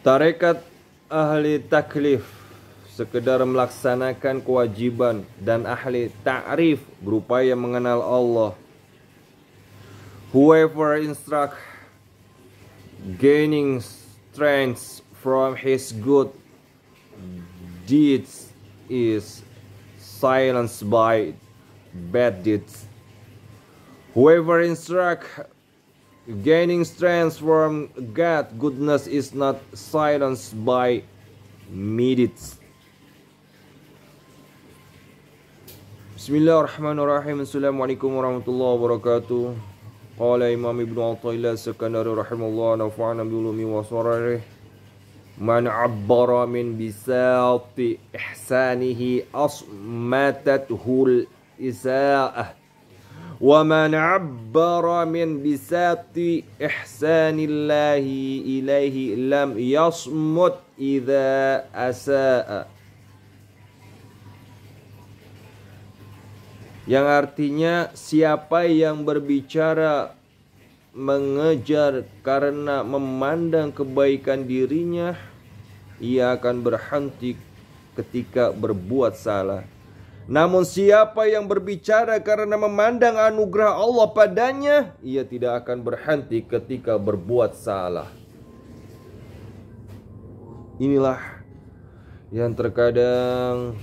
Tarekat ahli taklif sekedar melaksanakan kewajiban, dan ahli ta'rif berupaya mengenal Allah. Whoever instruct gaining strength from his good deeds is silenced by bad deeds. Whoever instruct gaining strength from God goodness is not silenced by deeds. Bismillahirrahmanirrahim. Assalamualaikum warahmatullahi wabarakatuh. Qala Imam Ibnu Athaillah Sekandari rahimahullah nafa'ana biulumi wa sararih. Man abbara min bisati ihsanihi asmatathul isaa'ah. Wa man abbara min bisati ihsanillahi ilaihi lam yasmut idza asa'a. Yang artinya, siapa yang berbicara mengejar karena memandang kebaikan dirinya, ia akan berhenti ketika berbuat salah. Namun siapa yang berbicara karena memandang anugerah Allah padanya, ia tidak akan berhenti ketika berbuat salah. Inilah yang terkadang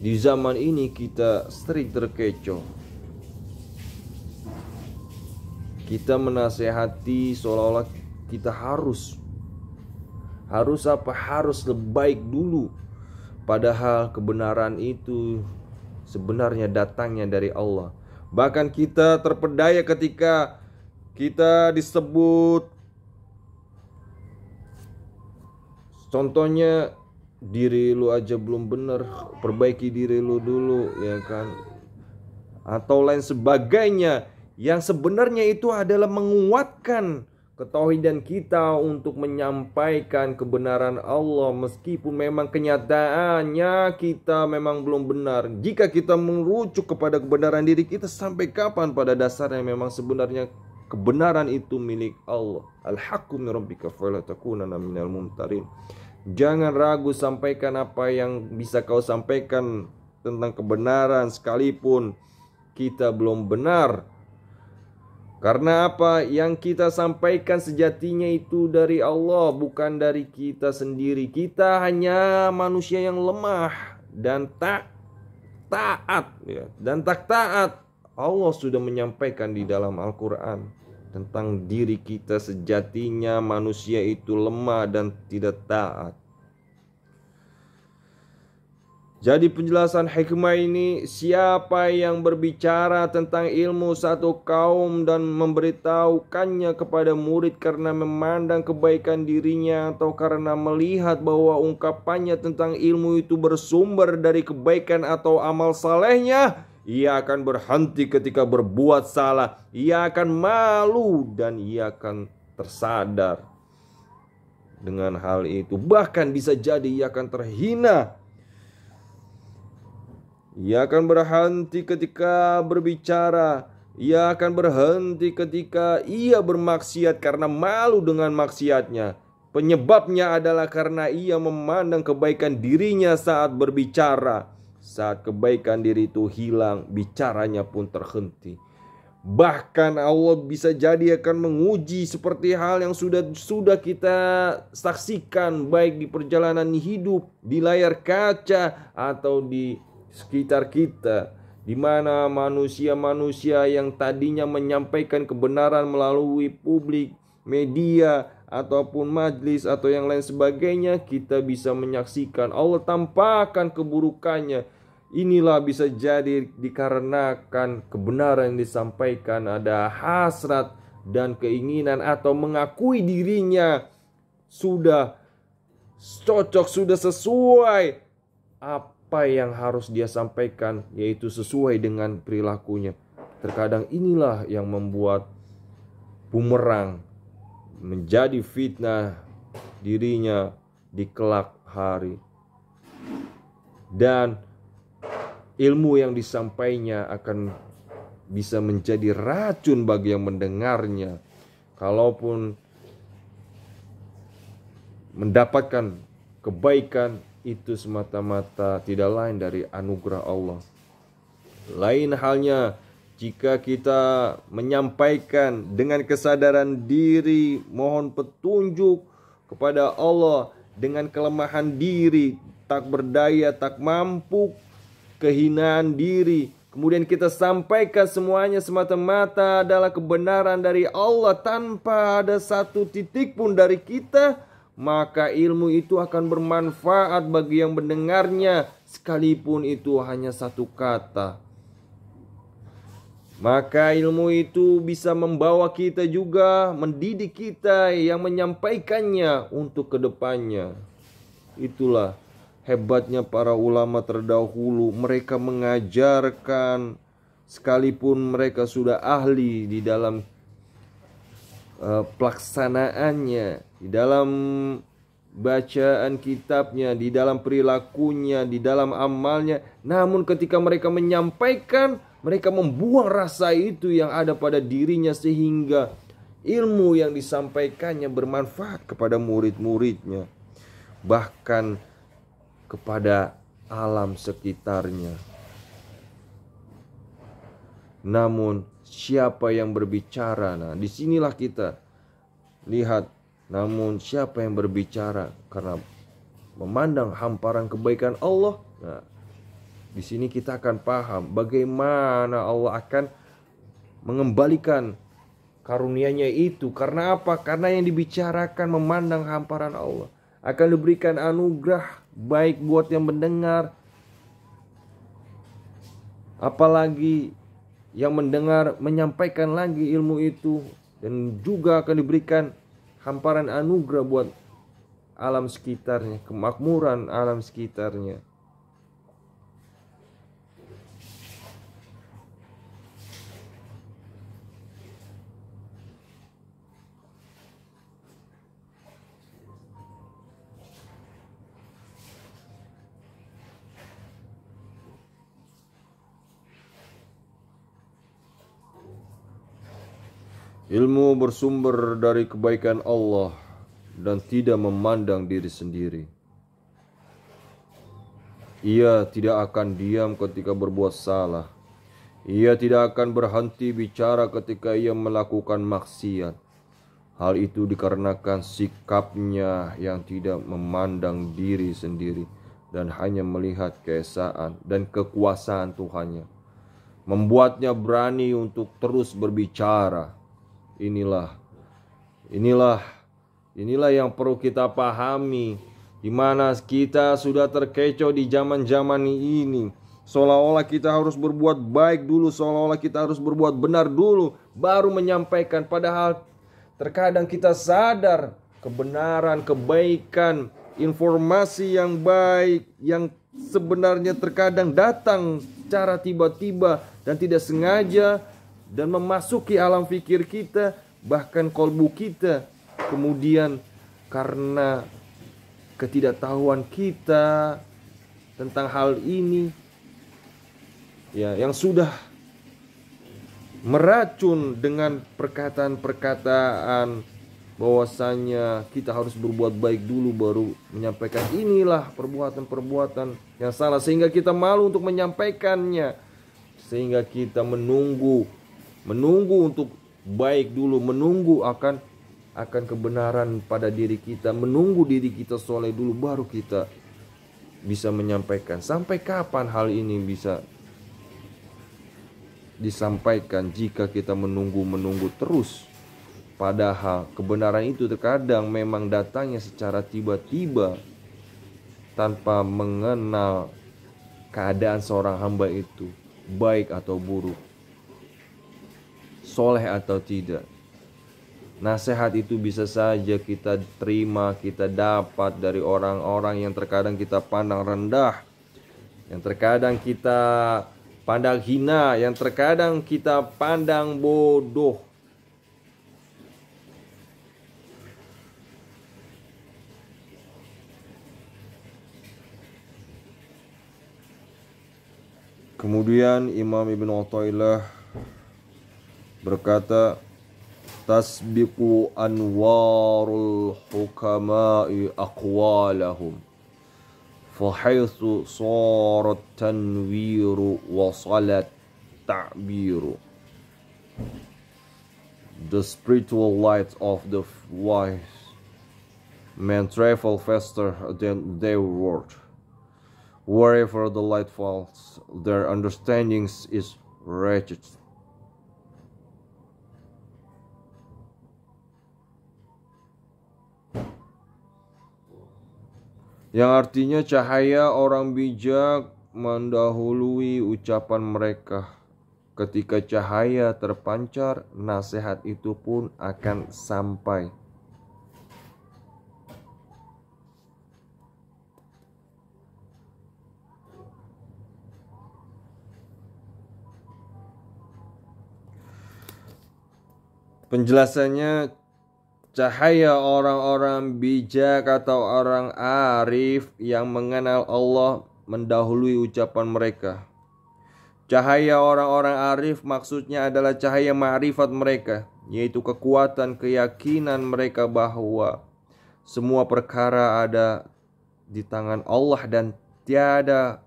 di zaman ini kita sering terkecoh. Kita menasehati seolah-olah kita harus apa? Harus lebih baik dulu. Padahal kebenaran itu sebenarnya datangnya dari Allah. Bahkan kita terpedaya ketika kita disebut, contohnya, diri lu aja belum benar, perbaiki diri lu dulu, ya kan? Atau lain sebagainya, yang sebenarnya itu adalah menguatkan ketauhidan kita untuk menyampaikan kebenaran Allah, meskipun memang kenyataannya kita memang belum benar. Jika kita merujuk kepada kebenaran diri kita, sampai kapan pada dasarnya memang sebenarnya kebenaran itu milik Allah. Al-haqqu min rabbika fala takunanna minal mumtarin. Jangan ragu, sampaikan apa yang bisa kau sampaikan tentang kebenaran sekalipun kita belum benar. Karena apa? Yang kita sampaikan sejatinya itu dari Allah, bukan dari kita sendiri. Kita hanya manusia yang lemah dan tak taat, ya. Dan tak taat. Allah sudah menyampaikan di dalam Al-Quran tentang diri kita sejatinya manusia itu lemah dan tidak taat. Jadi penjelasan hikmah ini, siapa yang berbicara tentang ilmu satu kaum dan memberitahukannya kepada murid karena memandang kebaikan dirinya atau karena melihat bahwa ungkapannya tentang ilmu itu bersumber dari kebaikan atau amal salehnya, ia akan berhenti ketika berbuat salah. Ia akan malu dan ia akan tersadar dengan hal itu. Bahkan bisa jadi ia akan terhina. Ia akan berhenti ketika berbicara. Ia akan berhenti ketika ia bermaksiat karena malu dengan maksiatnya. Penyebabnya adalah karena ia memandang kebaikan dirinya saat berbicara. Saat kebaikan diri itu hilang, bicaranya pun terhenti. Bahkan Allah bisa jadi akan menguji seperti hal yang sudah kita saksikan, baik di perjalanan hidup, di layar kaca, atau di sekitar kita, di mana manusia-manusia yang tadinya menyampaikan kebenaran melalui publik, media, ataupun majlis atau yang lain sebagainya, kita bisa menyaksikan Allah tampakkan keburukannya. Inilah bisa jadi dikarenakan kebenaran yang disampaikan ada hasrat dan keinginan atau mengakui dirinya sudah cocok, sudah sesuai apa yang harus dia sampaikan, yaitu sesuai dengan perilakunya. Terkadang inilah yang membuat bumerang menjadi fitnah dirinya di kelak hari. Dan ilmu yang disampaikannya akan bisa menjadi racun bagi yang mendengarnya. Kalaupun mendapatkan kebaikan itu semata-mata tidak lain dari anugerah Allah. Lain halnya jika kita menyampaikan dengan kesadaran diri, mohon petunjuk kepada Allah dengan kelemahan diri, tak berdaya, tak mampu, kehinaan diri, kemudian kita sampaikan semuanya semata-mata adalah kebenaran dari Allah tanpa ada satu titik pun dari kita, maka ilmu itu akan bermanfaat bagi yang mendengarnya sekalipun itu hanya satu kata. Maka ilmu itu bisa membawa kita juga, mendidik kita yang menyampaikannya untuk kedepannya. Itulah hebatnya para ulama terdahulu. Mereka mengajarkan sekalipun mereka sudah ahli di dalam pelaksanaannya, di dalam bacaan kitabnya, di dalam perilakunya, di dalam amalnya. Namun ketika mereka menyampaikan, mereka membuang rasa itu yang ada pada dirinya sehingga ilmu yang disampaikannya bermanfaat kepada murid-muridnya, bahkan kepada alam sekitarnya. Namun siapa yang berbicara? Nah, disinilah kita lihat. Namun siapa yang berbicara karena memandang hamparan kebaikan Allah? Nah, di sini kita akan paham bagaimana Allah akan mengembalikan karunia-Nya itu. Karena apa? Karena yang dibicarakan memandang hamparan Allah. Akan diberikan anugerah baik buat yang mendengar, apalagi yang mendengar menyampaikan lagi ilmu itu, dan juga akan diberikan hamparan anugerah buat alam sekitarnya, kemakmuran alam sekitarnya. Ilmu bersumber dari kebaikan Allah dan tidak memandang diri sendiri. Ia tidak akan diam ketika berbuat salah. Ia tidak akan berhenti bicara ketika ia melakukan maksiat. Hal itu dikarenakan sikapnya yang tidak memandang diri sendiri dan hanya melihat keesaan dan kekuasaan Tuhannya, membuatnya berani untuk terus berbicara. Inilah yang perlu kita pahami, di mana kita sudah terkecoh di zaman-zaman ini. Seolah-olah kita harus berbuat baik dulu, seolah-olah kita harus berbuat benar dulu, baru menyampaikan. Padahal terkadang kita sadar kebenaran, kebaikan, informasi yang baik yang sebenarnya terkadang datang secara tiba-tiba dan tidak sengaja, dan memasuki alam fikir kita, bahkan kolbu kita. Kemudian karena ketidaktahuan kita tentang hal ini, ya, yang sudah meracun dengan perkataan-perkataan bahwasanya kita harus berbuat baik dulu baru menyampaikan, inilah perbuatan-perbuatan yang salah, sehingga kita malu untuk menyampaikannya, sehingga kita menunggu untuk baik dulu, menunggu akan kebenaran pada diri kita, menunggu diri kita soleh dulu baru kita bisa menyampaikan. Sampai kapan hal ini bisa disampaikan jika kita menunggu terus? Padahal kebenaran itu terkadang memang datangnya secara tiba-tiba tanpa mengenal keadaan seorang hamba itu baik atau buruk, soleh atau tidak. Nasihat itu bisa saja kita terima, kita dapat dari orang-orang yang terkadang kita pandang rendah, yang terkadang kita pandang hina, yang terkadang kita pandang bodoh. Kemudian Imam Ibn Athaillah berkata, tasbiqu anwarul hukama'i aqwalahum fahaitsu sarat tanwiru wasalat ta'biru. The spiritual light of the wise men travel faster than their word. Wherever the light falls, their understanding is wretched. Yang artinya cahaya orang bijak mendahului ucapan mereka. Ketika cahaya terpancar, nasihat itu pun akan sampai. Penjelasannya, cahaya orang-orang bijak atau orang arif yang mengenal Allah mendahului ucapan mereka. Cahaya orang-orang arif maksudnya adalah cahaya ma'rifat mereka, yaitu kekuatan keyakinan mereka bahwa semua perkara ada di tangan Allah dan tiada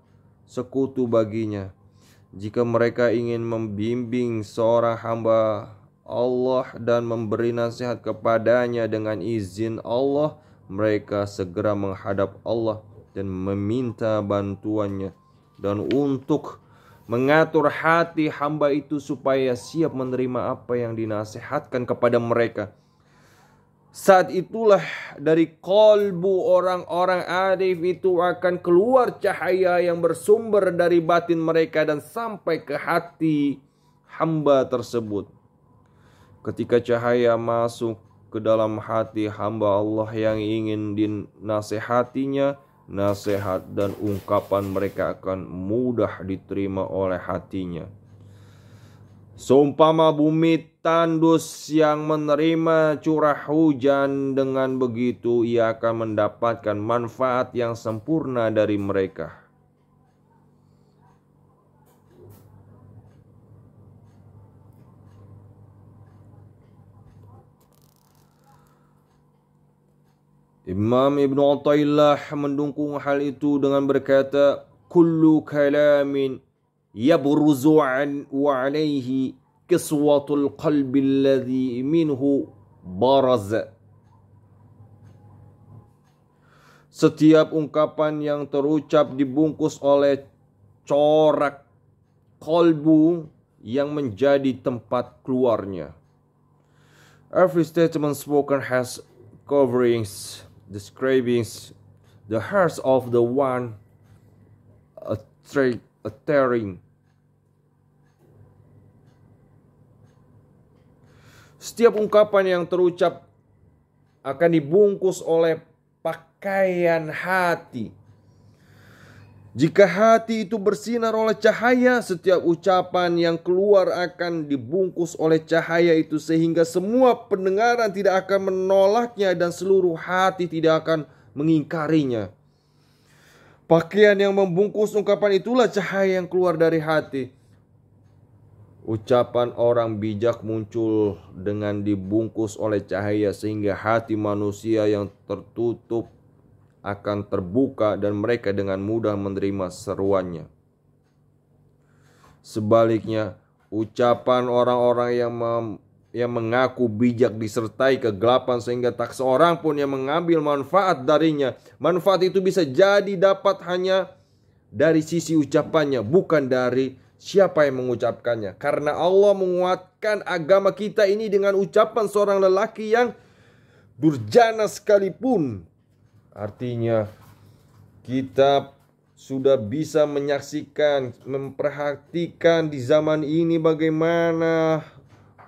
sekutu baginya. Jika mereka ingin membimbing seorang hamba Allah dan memberi nasihat kepadanya dengan izin Allah, mereka segera menghadap Allah dan meminta bantuannya, dan untuk mengatur hati hamba itu supaya siap menerima apa yang dinasihatkan kepada mereka. Saat itulah dari kalbu orang-orang arif itu akan keluar cahaya yang bersumber dari batin mereka dan sampai ke hati hamba tersebut. Ketika cahaya masuk ke dalam hati hamba Allah yang ingin dinasehatinya, nasihat dan ungkapan mereka akan mudah diterima oleh hatinya. Seumpama bumi tandus yang menerima curah hujan, dengan begitu ia akan mendapatkan manfaat yang sempurna dari mereka. Imam Ibn Athaillah mendukung hal itu dengan berkata, kullu kalamin yabruzu wa alaihi kiswatul qalbi alladhi minhu baraz. Setiap ungkapan yang terucap dibungkus oleh corak kalbu yang menjadi tempat keluarnya. Every statement spoken has coverings describing the hearts of the one uttering. Setiap ungkapan yang terucap akan dibungkus oleh pakaian hati. Jika hati itu bersinar oleh cahaya, setiap ucapan yang keluar akan dibungkus oleh cahaya itu, sehingga semua pendengaran tidak akan menolaknya dan seluruh hati tidak akan mengingkarinya. Pakaian yang membungkus ungkapan itulah cahaya yang keluar dari hati. Ucapan orang bijak muncul dengan dibungkus oleh cahaya, sehingga hati manusia yang tertutup akan terbuka dan mereka dengan mudah menerima seruannya. Sebaliknya, ucapan orang-orang yang mengaku bijak disertai kegelapan sehingga tak seorang pun yang mengambil manfaat darinya. Manfaat itu bisa jadi dapat hanya dari sisi ucapannya, bukan dari siapa yang mengucapkannya. Karena Allah menguatkan agama kita ini dengan ucapan seorang lelaki yang durjana sekalipun. Artinya kita sudah bisa menyaksikan, memperhatikan di zaman ini bagaimana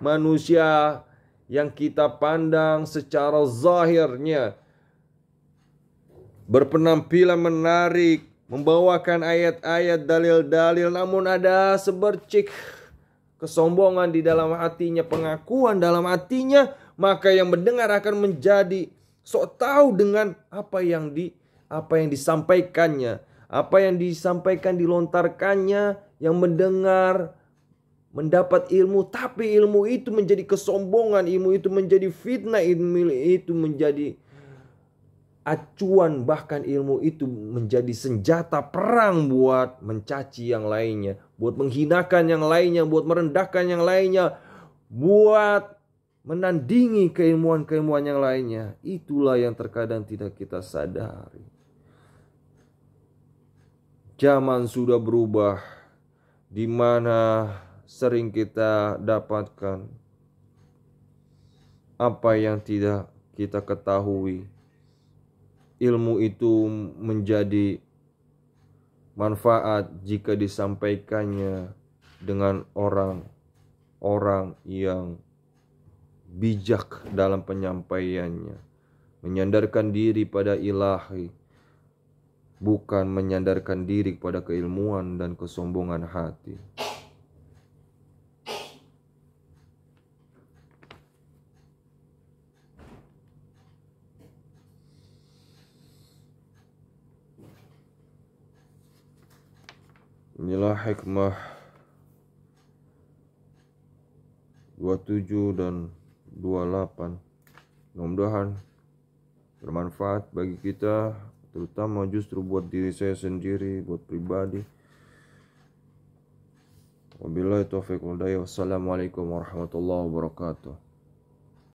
manusia yang kita pandang secara zahirnya berpenampilan menarik, membawakan ayat-ayat, dalil-dalil, namun ada sebercik kesombongan di dalam hatinya, pengakuan dalam hatinya, maka yang mendengar akan menjadi sok tahu dengan apa yang disampaikannya, apa yang disampaikan dilontarkannya. Yang mendengar mendapat ilmu, tapi ilmu itu menjadi kesombongan, ilmu itu menjadi fitnah, ilmu itu menjadi acuan, bahkan ilmu itu menjadi senjata perang buat mencaci yang lainnya, buat menghinakan yang lainnya, buat merendahkan yang lainnya, buat menandingi keilmuan-keilmuan yang lainnya. Itulah yang terkadang tidak kita sadari. Zaman sudah berubah, di mana sering kita dapatkan apa yang tidak kita ketahui. Ilmu itu menjadi manfaat jika disampaikannya dengan orang-orang yang bijak dalam penyampaiannya, menyandarkan diri pada ilahi, bukan menyandarkan diri pada keilmuan dan kesombongan hati. Inilah hikmah 27 dan 28. Mudah-mudahan bermanfaat bagi kita, terutama justru buat diri saya sendiri, buat pribadi. Wabillahi taufiq wal hidayah. Wassalamualaikum warahmatullahi wabarakatuh.